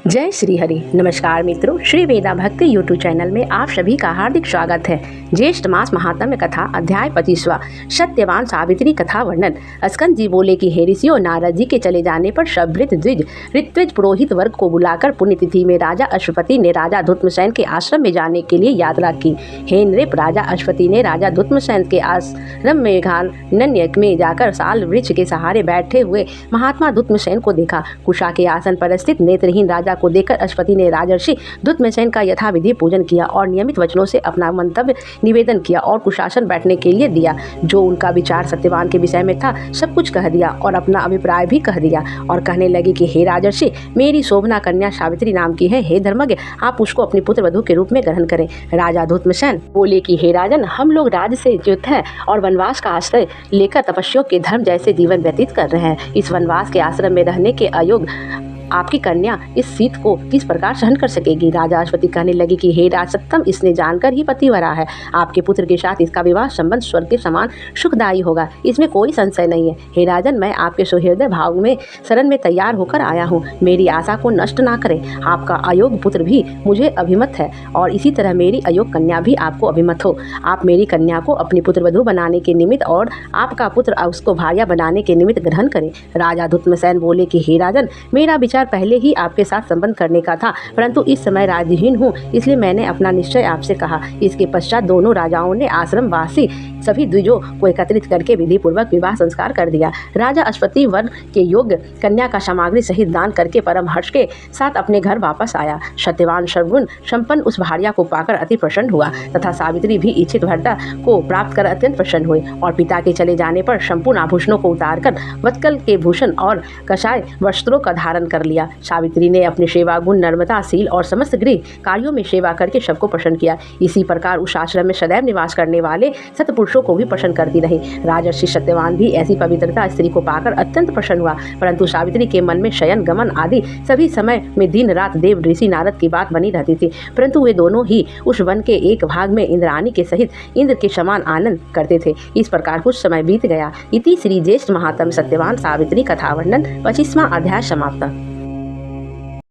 जय श्री हरि। नमस्कार मित्रों, श्री वेदा भक्ति यूट्यूब चैनल में आप सभी का हार्दिक स्वागत है। ज्येष्ठ मास महात्म्य कथा अध्याय 25वां सत्यवान सावित्री कथा वर्णन। स्कंद जी बोले कि हे ऋषियों, नारद जी के चले जाने पर शबृत द्विज ऋत्विज पुरोहित वर्ग को बुलाकर पुण्यतिथि में राजा अश्वपति ने राजा धुत्मसेन के आश्रम में जाने के लिए यात्रा की। हे नृप, राजा अश्वपति ने राजा धुत्मसेन के आश्रम में घान्य में जाकर साल वृक्ष के सहारे बैठे हुए महात्मा धुत्मसेन को देखा। कुशा के आसन पर स्थित नेत्रहीन राजा को देखकर अश्वपति ने राजर्षि धुत्मसेन का यथाविधि पूजन किया और नियमित वचनों से अपना मंतव्य निवेदन किया और कुशासन बैठने के लिए दिया। जो उनका विचार सत्यवान के विषय में था सब कुछ कह दिया और अपना अभिप्राय भी कह दिया और कहने लगी कि हे राजर्षि, मेरी शोभना कन्या सावित्री नाम की है। हे धर्मज्ञ, आप उसको अपनी पुत्र वधू के रूप में ग्रहण करें। राजा धुत्मसेन बोले कि हे राजन, हम लोग राज्य से च्युत हैं और वनवास का आश्रय लेकर तपस्वियों के धर्म जैसे जीवन व्यतीत कर रहे हैं। इस वनवास के आश्रम में रहने के अयोग्य आपकी कन्या इस शीत को किस प्रकार सहन कर सकेगी। राजा अश्वपति कहने लगी कि हे राजसत्तम, इसने जानकर ही पतिव्रता है। आपके पुत्र के साथ इसका विवाह संबंध स्वर्ग के समान सुखदायी होगा, इसमें कोई संशय नहीं है। हे राजन, मैं आपके सुहृदय भाव में शरण में तैयार होकर आया हूँ। मेरी आशा को नष्ट ना करें। आपका अयोग्य पुत्र भी मुझे अभिमत है और इसी तरह मेरी अयोग्य कन्या भी आपको अभिमत हो। आप मेरी कन्या को अपनी पुत्रवधू बनाने के निमित्त और आपका पुत्र उसको भार्या बनाने के निमित्त ग्रहण करें। राजा धुत्मसेन बोले कि हे राजन, मेरा पहले ही आपके साथ संबंध करने का था, परंतु इस समय राज्यहीन हूँ, इसलिए मैंने अपना निश्चय आपसे कहा। इसके पश्चात दोनों राजाओं ने आश्रम वासी सभी द्विजों को एकत्रित करके विधि पूर्वक विवाह संस्कार कर दिया। राजा अश्वपति वर के योग्य कन्या का सामग्री सहित दान करके परम हर्ष के साथ अपने घर वापस आया। सत्यवान सर्वगुण संपन्न उस भार्या को पाकर अति प्रसन्न हुआ तथा सावित्री भी इच्छित भर्ता को प्राप्त कर अत्यंत प्रसन्न हुई और पिता के चले जाने पर संपूर्ण आभूषणों को उतारकर वत्कल के भूषण और कषाय वस्त्रों का धारण कर लिया। सावित्री ने अपने सेवा गुण, नर्मदा, शील और समस्त गृह कार्यों में सेवा करके सबको प्रसन्न किया। इसी प्रकार उस आश्रम में सदैव निवास करने वाले सत्पुरुषों को भी प्रसन्न करती रही। राजर्षि सत्यवान भी ऐसी पवित्रता स्त्री को पाकर अत्यंत प्रसन्न हुआ, परंतु सावित्री के मन में शयन गमन आदि सभी समय में दिन रात देव ऋषि नारद की बात बनी रहती थी, परंतु वे दोनों ही उस वन के एक भाग में इंद्राणी के सहित इंद्र के समान आनंद करते थे। इस प्रकार कुछ समय बीत गया। इति श्री ज्येष्ठ महात्म्य सत्यवान सावित्री कथा वर्णन 25वां अध्याय समाप्त।